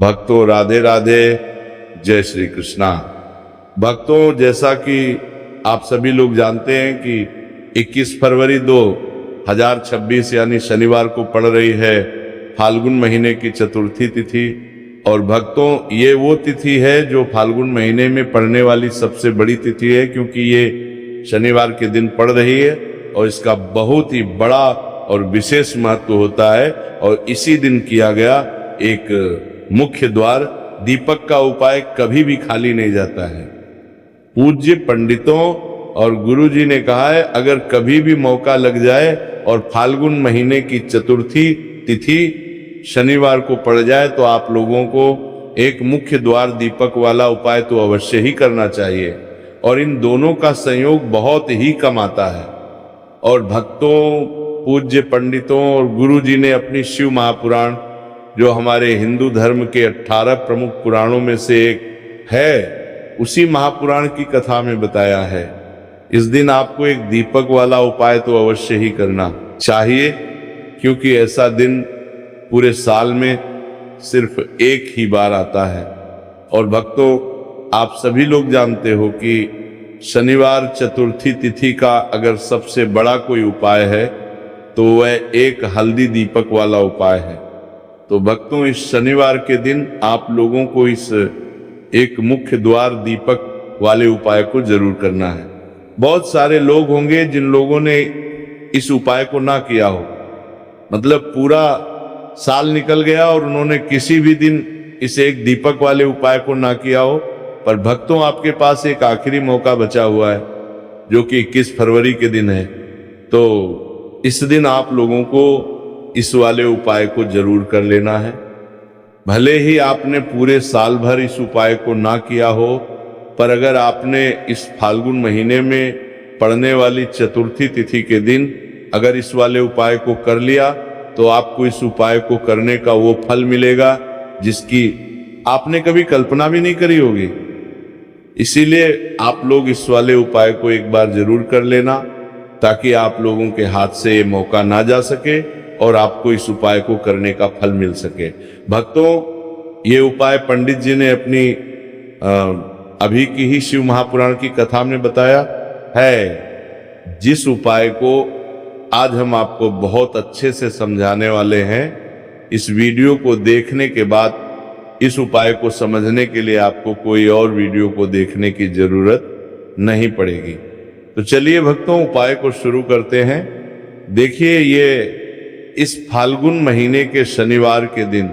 भक्तों राधे राधे, जय श्री कृष्णा। भक्तों, जैसा कि आप सभी लोग जानते हैं कि 21 फरवरी 2026 यानी शनिवार को पड़ रही है फाल्गुन महीने की चतुर्थी तिथि। और भक्तों, ये वो तिथि है जो फाल्गुन महीने में पड़ने वाली सबसे बड़ी तिथि है, क्योंकि ये शनिवार के दिन पड़ रही है और इसका बहुत ही बड़ा और विशेष महत्व होता है। और इसी दिन किया गया एक मुख्य द्वार दीपक का उपाय कभी भी खाली नहीं जाता है। पूज्य पंडितों और गुरुजी ने कहा है, अगर कभी भी मौका लग जाए और फाल्गुन महीने की चतुर्थी तिथि शनिवार को पड़ जाए तो आप लोगों को एक मुख्य द्वार दीपक वाला उपाय तो अवश्य ही करना चाहिए। और इन दोनों का संयोग बहुत ही कम आता है। और भक्तों, पूज्य पंडितों और गुरुजी ने अपनी शिव महापुराण, जो हमारे हिंदू धर्म के 18 प्रमुख पुराणों में से एक है, उसी महापुराण की कथा में बताया है। इस दिन आपको एक दीपक वाला उपाय तो अवश्य ही करना चाहिए, क्योंकि ऐसा दिन पूरे साल में सिर्फ एक ही बार आता है। और भक्तों, आप सभी लोग जानते हो कि शनिवार चतुर्थी तिथि का अगर सबसे बड़ा कोई उपाय है तो वह एक हल्दी दीपक वाला उपाय है। तो भक्तों, इस शनिवार के दिन आप लोगों को इस एक मुख्य द्वार दीपक वाले उपाय को जरूर करना है। बहुत सारे लोग होंगे जिन लोगों ने इस उपाय को ना किया हो, मतलब पूरा साल निकल गया और उन्होंने किसी भी दिन इस एक दीपक वाले उपाय को ना किया हो। पर भक्तों, आपके पास एक आखिरी मौका बचा हुआ है, जो कि 21 फरवरी के दिन है। तो इस दिन आप लोगों को इस वाले उपाय को जरूर कर लेना है। भले ही आपने पूरे साल भर इस उपाय को ना किया हो, पर अगर आपने इस फाल्गुन महीने में पड़ने वाली चतुर्थी तिथि के दिन अगर इस वाले उपाय को कर लिया तो आपको इस उपाय को करने का वो फल मिलेगा जिसकी आपने कभी कल्पना भी नहीं करी होगी। इसीलिए आप लोग इस वाले उपाय को एक बार जरूर कर लेना, ताकि आप लोगों के हाथ से ये मौका ना जा सके और आपको इस उपाय को करने का फल मिल सके। भक्तों, ये उपाय पंडित जी ने अपनी अभी की ही शिव महापुराण की कथा में बताया है, जिस उपाय को आज हम आपको बहुत अच्छे से समझाने वाले हैं। इस वीडियो को देखने के बाद इस उपाय को समझने के लिए आपको कोई और वीडियो को देखने की जरूरत नहीं पड़ेगी। तो चलिए भक्तों, उपाय को शुरू करते हैं। देखिए, ये इस फाल्गुन महीने के शनिवार के दिन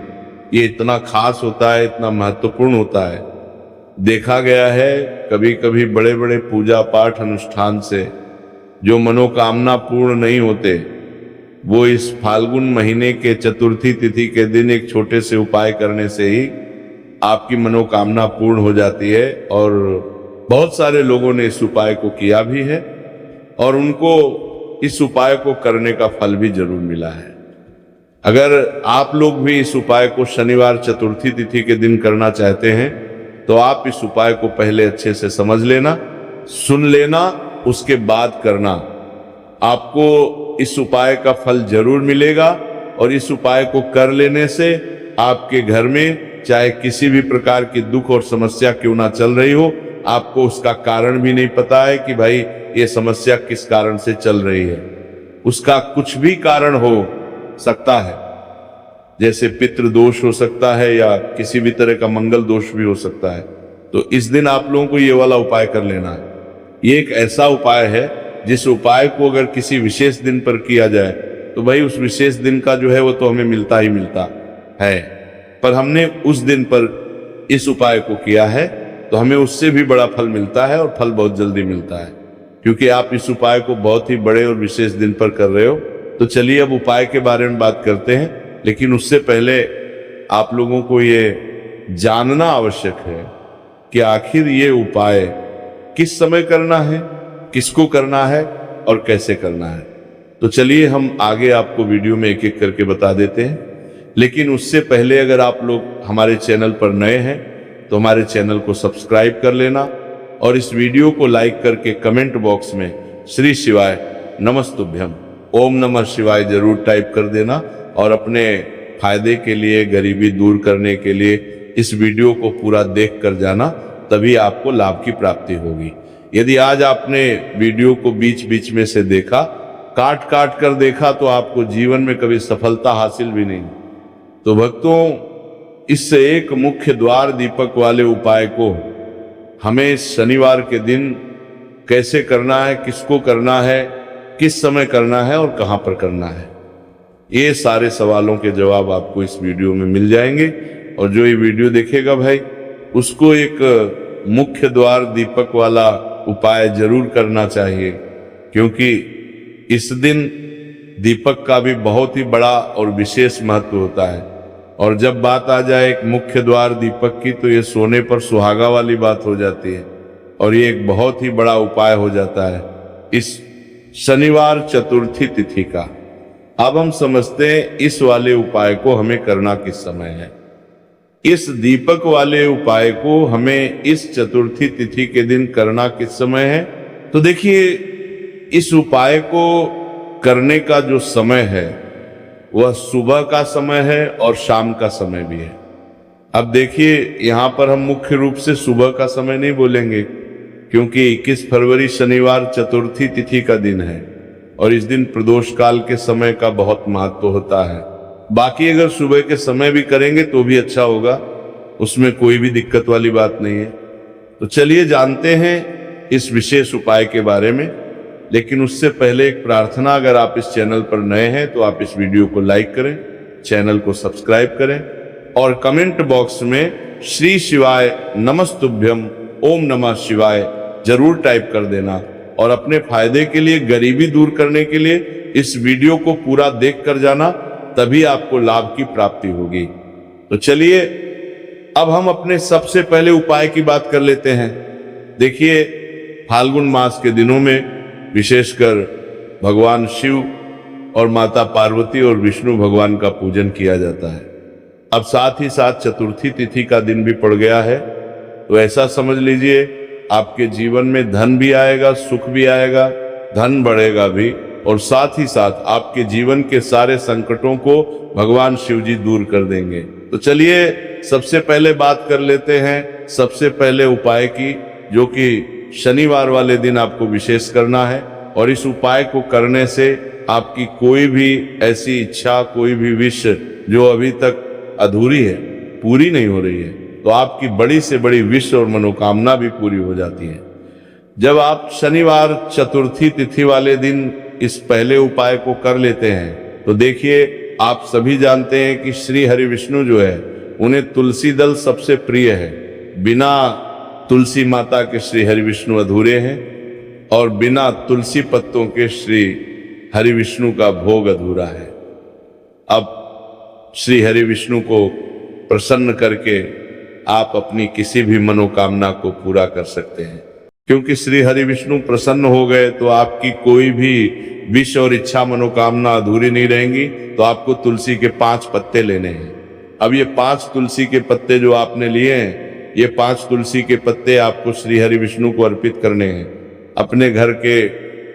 ये इतना खास होता है, इतना महत्वपूर्ण होता है। देखा गया है कभी कभी बड़े बड़े पूजा पाठ अनुष्ठान से जो मनोकामना पूर्ण नहीं होते, वो इस फाल्गुन महीने के चतुर्थी तिथि के दिन एक छोटे से उपाय करने से ही आपकी मनोकामना पूर्ण हो जाती है। और बहुत सारे लोगों ने इस उपाय को किया भी है और उनको इस उपाय को करने का फल भी जरूर मिला है। अगर आप लोग भी इस उपाय को शनिवार चतुर्थी तिथि के दिन करना चाहते हैं तो आप इस उपाय को पहले अच्छे से समझ लेना, सुन लेना, उसके बाद करना। आपको इस उपाय का फल जरूर मिलेगा। और इस उपाय को कर लेने से आपके घर में चाहे किसी भी प्रकार की दुख और समस्या क्यों ना चल रही हो, आपको उसका कारण भी नहीं पता है कि भाई ये समस्या किस कारण से चल रही है। उसका कुछ भी कारण हो सकता है, जैसे पितृ दोष हो सकता है या किसी भी तरह का मंगल दोष भी हो सकता है। तो इस दिन आप लोगों को ये वाला उपाय कर लेना है। ये एक ऐसा उपाय है जिस उपाय को अगर किसी विशेष दिन पर किया जाए तो भाई उस विशेष दिन का जो है वो तो हमें मिलता ही मिलता है। पर हमने उस दिन पर इस उपाय को किया है तो हमें उससे भी बड़ा फल मिलता है, और फल बहुत जल्दी मिलता है, क्योंकि आप इस उपाय को बहुत ही बड़े और विशेष दिन पर कर रहे हो। तो चलिए अब उपाय के बारे में बात करते हैं, लेकिन उससे पहले आप लोगों को ये जानना आवश्यक है कि आखिर ये उपाय किस समय करना है, किसको करना है और कैसे करना है। तो चलिए हम आगे आपको वीडियो में एक एक करके बता देते हैं। लेकिन उससे पहले अगर आप लोग हमारे चैनल पर नए हैं तो हमारे चैनल को सब्सक्राइब कर लेना और इस वीडियो को लाइक करके कमेंट बॉक्स में श्री शिवाय नमस्तुभ्यम ओम नमः शिवाय जरूर टाइप कर देना और अपने फायदे के लिए, गरीबी दूर करने के लिए इस वीडियो को पूरा देख कर जाना, तभी आपको लाभ की प्राप्ति होगी। यदि आज आपने वीडियो को बीच बीच में से देखा, काट काट कर देखा, तो आपको जीवन में कभी सफलता हासिल भी नहीं। तो भक्तों, इससे एक मुख्य द्वार दीपक वाले उपाय को हमें शनिवार के दिन कैसे करना है, किसको करना है, किस समय करना है और कहां पर करना है, ये सारे सवालों के जवाब आपको इस वीडियो में मिल जाएंगे। और जो ये वीडियो देखेगा भाई, उसको एक मुख्य द्वार दीपक वाला उपाय जरूर करना चाहिए, क्योंकि इस दिन दीपक का भी बहुत ही बड़ा और विशेष महत्व होता है। और जब बात आ जाए एक मुख्य द्वार दीपक की, तो ये सोने पर सुहागा वाली बात हो जाती है और ये एक बहुत ही बड़ा उपाय हो जाता है इस शनिवार चतुर्थी तिथि का। अब हम समझते हैं इस वाले उपाय को हमें करना किस समय है। इस दीपक वाले उपाय को हमें इस चतुर्थी तिथि के दिन करना किस समय है। तो देखिए, इस उपाय को करने का जो समय है वह सुबह का समय है और शाम का समय भी है। अब देखिए, यहां पर हम मुख्य रूप से सुबह का समय नहीं बोलेंगे, क्योंकि 21 फरवरी शनिवार चतुर्थी तिथि का दिन है और इस दिन प्रदोष काल के समय का बहुत महत्व होता है। बाकी अगर सुबह के समय भी करेंगे तो भी अच्छा होगा, उसमें कोई भी दिक्कत वाली बात नहीं है। तो चलिए जानते हैं इस विशेष उपाय के बारे में। लेकिन उससे पहले एक प्रार्थना, अगर आप इस चैनल पर नए हैं तो आप इस वीडियो को लाइक करें, चैनल को सब्सक्राइब करें और कमेंट बॉक्स में श्री शिवाय नमस्तुभ्यम ओम नमः शिवाय जरूर टाइप कर देना। और अपने फायदे के लिए, गरीबी दूर करने के लिए इस वीडियो को पूरा देख कर जाना, तभी आपको लाभ की प्राप्ति होगी। तो चलिए अब हम अपने सबसे पहले उपाय की बात कर लेते हैं। देखिए, फाल्गुन मास के दिनों में विशेषकर भगवान शिव और माता पार्वती और विष्णु भगवान का पूजन किया जाता है। अब साथ ही साथ चतुर्थी तिथि का दिन भी पड़ गया है, तो ऐसा समझ लीजिए आपके जीवन में धन भी आएगा, सुख भी आएगा, धन बढ़ेगा भी, और साथ ही साथ आपके जीवन के सारे संकटों को भगवान शिव जी दूर कर देंगे। तो चलिए सबसे पहले बात कर लेते हैं सबसे पहले उपाय की, जो कि शनिवार वाले दिन आपको विशेष करना है। और इस उपाय को करने से आपकी कोई भी ऐसी इच्छा, कोई भी विश जो अभी तक अधूरी है, पूरी नहीं हो रही है, तो आपकी बड़ी से बड़ी विश और मनोकामना भी पूरी हो जाती है। जब आप शनिवार चतुर्थी तिथि वाले दिन इस पहले उपाय को कर लेते हैं, तो देखिए, आप सभी जानते हैं कि श्री हरि विष्णु जो है, उन्हें तुलसी दल सबसे प्रिय है। बिना तुलसी माता के श्री हरि विष्णु अधूरे हैं और बिना तुलसी पत्तों के श्री हरि विष्णु का भोग अधूरा है। अब श्री हरि विष्णु को प्रसन्न करके आप अपनी किसी भी मनोकामना को पूरा कर सकते हैं, क्योंकि श्री हरि विष्णु प्रसन्न हो गए तो आपकी कोई भी विश और इच्छा, मनोकामना अधूरी नहीं रहेंगी। तो आपको तुलसी के 5 पत्ते लेने हैं। अब ये 5 तुलसी के पत्ते जो आपने लिए हैं, ये 5 तुलसी के पत्ते आपको श्री हरि विष्णु को अर्पित करने हैं। अपने घर के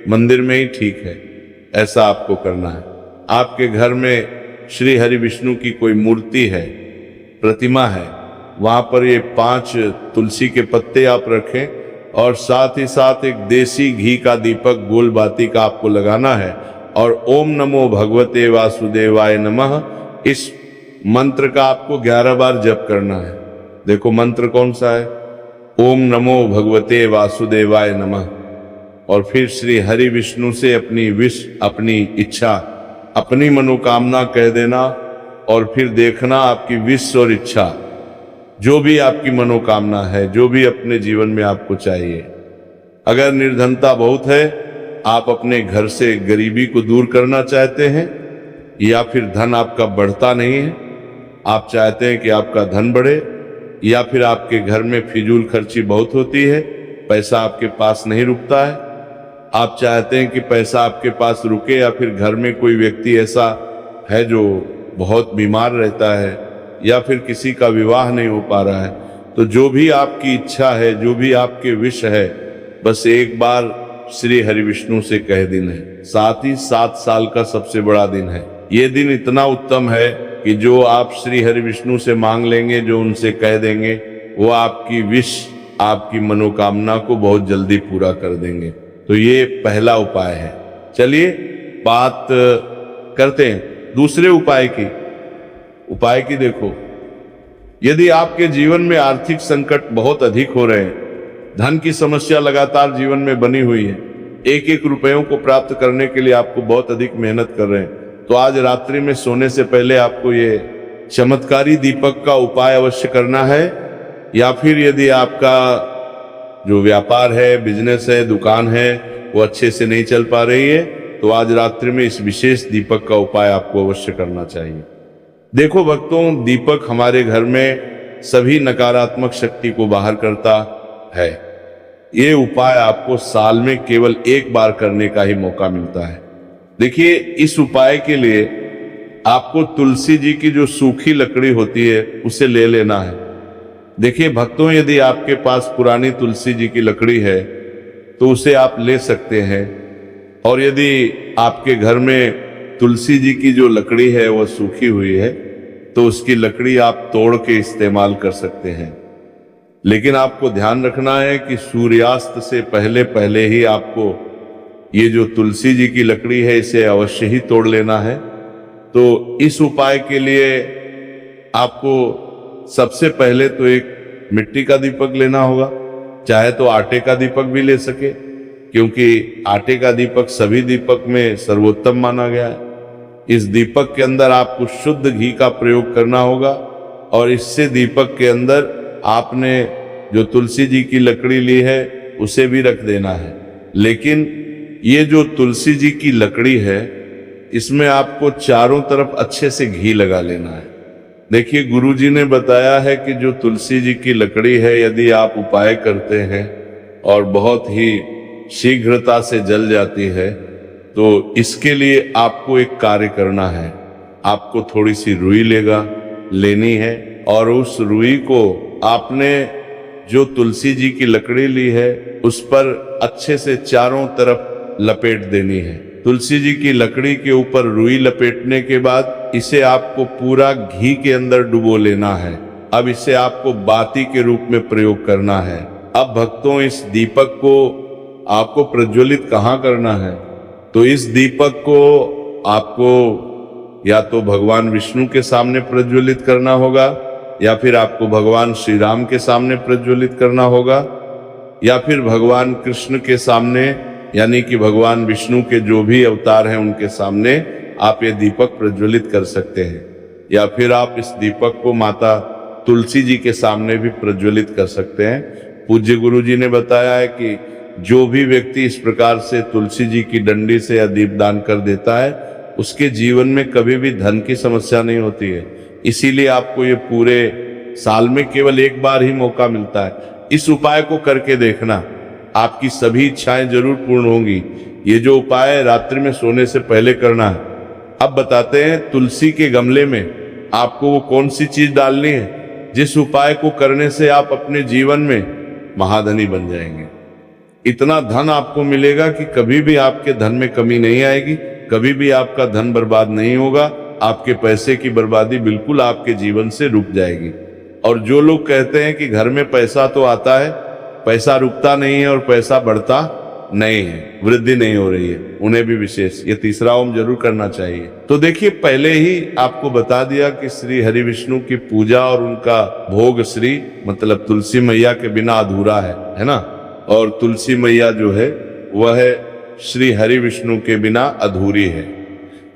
मंदिर में ही ठीक है, ऐसा आपको करना है। आपके घर में श्री हरि विष्णु की कोई मूर्ति है, प्रतिमा है, वहां पर ये 5 तुलसी के पत्ते आप रखें और साथ ही साथ एक देसी घी का दीपक गोल बाती का आपको लगाना है और ओम नमो भगवते वासुदेवाय नमः इस मंत्र का आपको 11 बार जप करना है। देखो मंत्र कौन सा है, ओम नमो भगवते वासुदेवाय नमः। और फिर श्री हरि विष्णु से अपनी विश, अपनी इच्छा, अपनी मनोकामना कह देना और फिर देखना आपकी विश और इच्छा, जो भी आपकी मनोकामना है, जो भी अपने जीवन में आपको चाहिए। अगर निर्धनता बहुत है, आप अपने घर से गरीबी को दूर करना चाहते हैं, या फिर धन आपका बढ़ता नहीं है, आप चाहते हैं कि आपका धन बढ़े, या फिर आपके घर में फिजूल खर्ची बहुत होती है, पैसा आपके पास नहीं रुकता है, आप चाहते हैं कि पैसा आपके पास रुके, या फिर घर में कोई व्यक्ति ऐसा है जो बहुत बीमार रहता है, या फिर किसी का विवाह नहीं हो पा रहा है, तो जो भी आपकी इच्छा है, जो भी आपके विश है, बस एक बार श्री हरि विष्णु से कह देना है। साथ ही 7 साल का सबसे बड़ा दिन है। ये दिन इतना उत्तम है कि जो आप श्री हरि विष्णु से मांग लेंगे, जो उनसे कह देंगे, वो आपकी विश, आपकी मनोकामना को बहुत जल्दी पूरा कर देंगे। तो ये पहला उपाय है। चलिए बात करते हैं दूसरे उपाय की। देखो, यदि आपके जीवन में आर्थिक संकट बहुत अधिक हो रहे हैं, धन की समस्या लगातार जीवन में बनी हुई है, एक एक रुपयों को प्राप्त करने के लिए आपको बहुत अधिक मेहनत कर रहे हैं, तो आज रात्रि में सोने से पहले आपको ये चमत्कारी दीपक का उपाय अवश्य करना है। या फिर यदि आपका जो व्यापार है, बिजनेस है, दुकान है, वो अच्छे से नहीं चल पा रही है, तो आज रात्रि में इस विशेष दीपक का उपाय आपको अवश्य करना चाहिए। देखो भक्तों, दीपक हमारे घर में सभी नकारात्मक शक्ति को बाहर करता है। ये उपाय आपको साल में केवल एक बार करने का ही मौका मिलता है। देखिए, इस उपाय के लिए आपको तुलसी जी की जो सूखी लकड़ी होती है उसे ले लेना है। देखिए भक्तों, यदि आपके पास पुरानी तुलसी जी की लकड़ी है तो उसे आप ले सकते हैं, और यदि आपके घर में तुलसी जी की जो लकड़ी है वह सूखी हुई है तो उसकी लकड़ी आप तोड़ के इस्तेमाल कर सकते हैं। लेकिन आपको ध्यान रखना है कि सूर्यास्त से पहले पहले ही आपको ये जो तुलसी जी की लकड़ी है इसे अवश्य ही तोड़ लेना है। तो इस उपाय के लिए आपको सबसे पहले तो एक मिट्टी का दीपक लेना होगा, चाहे तो आटे का दीपक भी ले सके, क्योंकि आटे का दीपक सभी दीपक में सर्वोत्तम माना गया है। इस दीपक के अंदर आपको शुद्ध घी का प्रयोग करना होगा, और इससे दीपक के अंदर आपने जो तुलसी जी की लकड़ी ली है उसे भी रख देना है। लेकिन ये जो तुलसी जी की लकड़ी है इसमें आपको चारों तरफ अच्छे से घी लगा लेना है। देखिए, गुरु जी ने बताया है कि जो तुलसी जी की लकड़ी है, यदि आप उपाय करते हैं और बहुत ही शीघ्रता से जल जाती है, तो इसके लिए आपको एक कार्य करना है। आपको थोड़ी सी रुई लेनी है, और उस रुई को आपने जो तुलसी जी की लकड़ी ली है उस पर अच्छे से चारों तरफ लपेट देनी है। तुलसी जी की लकड़ी के ऊपर रुई लपेटने के बाद इसे आपको पूरा घी के अंदर डुबो लेना है। अब इसे आपको बाती के रूप में प्रयोग करना है। अब भक्तों, इस दीपक को आपको प्रज्वलित कहाँ करना है? तो इस दीपक को आपको या तो भगवान विष्णु के सामने प्रज्वलित करना होगा, या फिर आपको भगवान श्री राम के सामने प्रज्वलित करना होगा, या फिर भगवान कृष्ण के सामने, यानी कि भगवान विष्णु के जो भी अवतार हैं उनके सामने आप ये दीपक प्रज्वलित कर सकते हैं। या फिर आप इस दीपक को माता तुलसी जी के सामने भी प्रज्वलित कर सकते हैं। पूज्य गुरु जी ने बताया है कि जो भी व्यक्ति इस प्रकार से तुलसी जी की डंडी से या दीपदान कर देता है उसके जीवन में कभी भी धन की समस्या नहीं होती है। इसीलिए आपको ये पूरे साल में केवल एक बार ही मौका मिलता है। इस उपाय को करके देखना, आपकी सभी इच्छाएं जरूर पूर्ण होंगी। ये जो उपाय रात्रि में सोने से पहले करना है। अब बताते हैं, तुलसी के गमले में आपको वो कौन सी चीज डालनी है जिस उपाय को करने से आप अपने जीवन में महाधनी बन जाएंगे। इतना धन आपको मिलेगा कि कभी भी आपके धन में कमी नहीं आएगी, कभी भी आपका धन बर्बाद नहीं होगा। आपके पैसे की बर्बादी बिल्कुल आपके जीवन से रुक जाएगी। और जो लोग कहते हैं कि घर में पैसा तो आता है, पैसा रुकता नहीं है और पैसा बढ़ता नहीं है, वृद्धि नहीं हो रही है, उन्हें भी विशेष ये तीसरा ओम जरूर करना चाहिए। तो देखिए, पहले ही आपको बता दिया कि श्री हरि विष्णु की पूजा और उनका भोग श्री मतलब तुलसी मैया के बिना अधूरा है ना। और तुलसी मैया जो है वह श्री हरि विष्णु के बिना अधूरी है।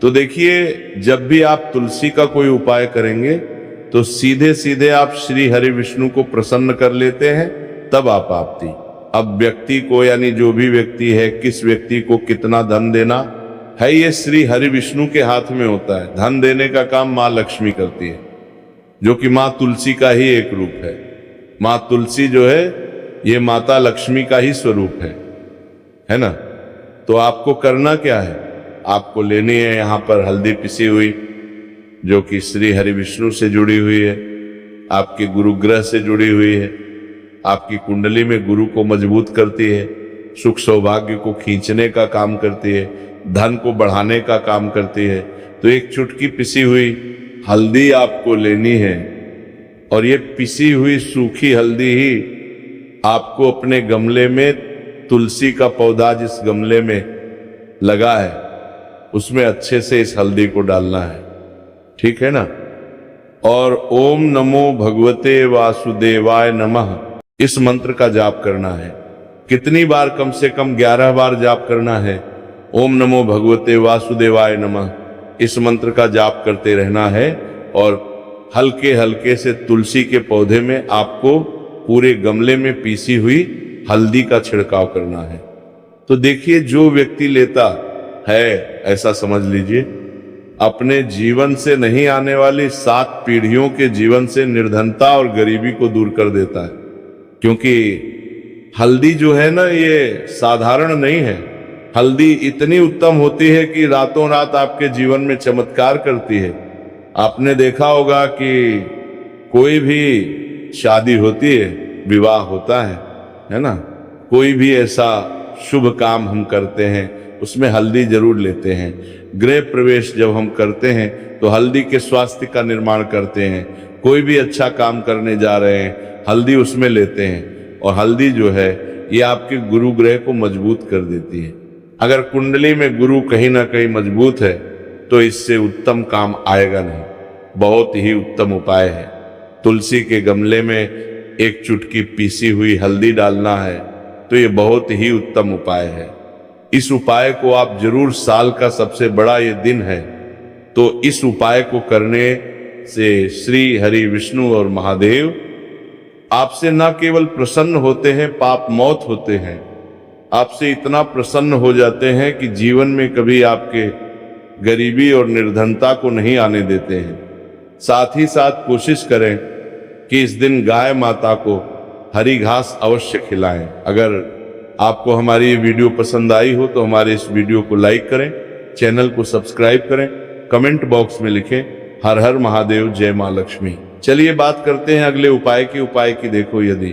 तो देखिए, जब भी आप तुलसी का कोई उपाय करेंगे तो सीधे सीधे आप श्री हरि विष्णु को प्रसन्न कर लेते हैं, तब आप आपती। अब व्यक्ति को, यानी जो भी व्यक्ति है, किस व्यक्ति को कितना धन देना है, ये श्री हरि विष्णु के हाथ में होता है। धन देने का काम माँ लक्ष्मी करती है, जो कि माँ तुलसी का ही एक रूप है। माँ तुलसी जो है ये माता लक्ष्मी का ही स्वरूप है ना। तो आपको करना क्या है? आपको लेनी है यहाँ पर हल्दी पिसी हुई, जो कि श्री हरि विष्णु से जुड़ी हुई है, आपके गुरु ग्रह से जुड़ी हुई है, आपकी कुंडली में गुरु को मजबूत करती है, सुख सौभाग्य को खींचने का काम करती है, धन को बढ़ाने का काम करती है। तो एक चुटकी पिसी हुई हल्दी आपको लेनी है और ये पिसी हुई सूखी हल्दी ही आपको अपने गमले में, तुलसी का पौधा जिस गमले में लगा है उसमें अच्छे से इस हल्दी को डालना है, ठीक है ना। और ओम नमो भगवते वासुदेवाय नमः इस मंत्र का जाप करना है। कितनी बार? कम से कम 11 बार जाप करना है। ओम नमो भगवते वासुदेवाय नमः इस मंत्र का जाप करते रहना है और हल्के हल्के से तुलसी के पौधे में आपको पूरे गमले में पीसी हुई हल्दी का छिड़काव करना है। तो देखिए, जो व्यक्ति लेता है, ऐसा समझ लीजिए, अपने जीवन से नहीं आने वाली 7 पीढ़ियों के जीवन से निर्धनता और गरीबी को दूर कर देता है। क्योंकि हल्दी जो है ना, ये साधारण नहीं है। हल्दी इतनी उत्तम होती है कि रातों रात आपके जीवन में चमत्कार करती है। आपने देखा होगा कि कोई भी शादी होती है, विवाह होता है ना, कोई भी ऐसा शुभ काम हम करते हैं उसमें हल्दी जरूर लेते हैं। गृह प्रवेश जब हम करते हैं तो हल्दी के स्वास्थ्य का निर्माण करते हैं। कोई भी अच्छा काम करने जा रहे हैं, हल्दी उसमें लेते हैं। और हल्दी जो है ये आपके गुरु ग्रह को मजबूत कर देती है। अगर कुंडली में गुरु कहीं ना कहीं मजबूत है तो इससे उत्तम काम आएगा नहीं। बहुत ही उत्तम उपाय है। तुलसी के गमले में एक चुटकी पीसी हुई हल्दी डालना है, तो ये बहुत ही उत्तम उपाय है। इस उपाय को आप जरूर, साल का सबसे बड़ा ये दिन है, तो इस उपाय को करने से श्री हरि विष्णु और महादेव आपसे न केवल प्रसन्न होते हैं, पाप मौत होते हैं, आपसे इतना प्रसन्न हो जाते हैं कि जीवन में कभी आपके गरीबी और निर्धनता को नहीं आने देते हैं। साथ ही साथ कोशिश करें कि इस दिन गाय माता को हरी घास अवश्य खिलाएं। अगर आपको हमारी ये वीडियो पसंद आई हो तो हमारे इस वीडियो को लाइक करें, चैनल को सब्सक्राइब करें, कमेंट बॉक्स में लिखें हर हर महादेव, जय मां लक्ष्मी। चलिए बात करते हैं अगले उपाय की। देखो, यदि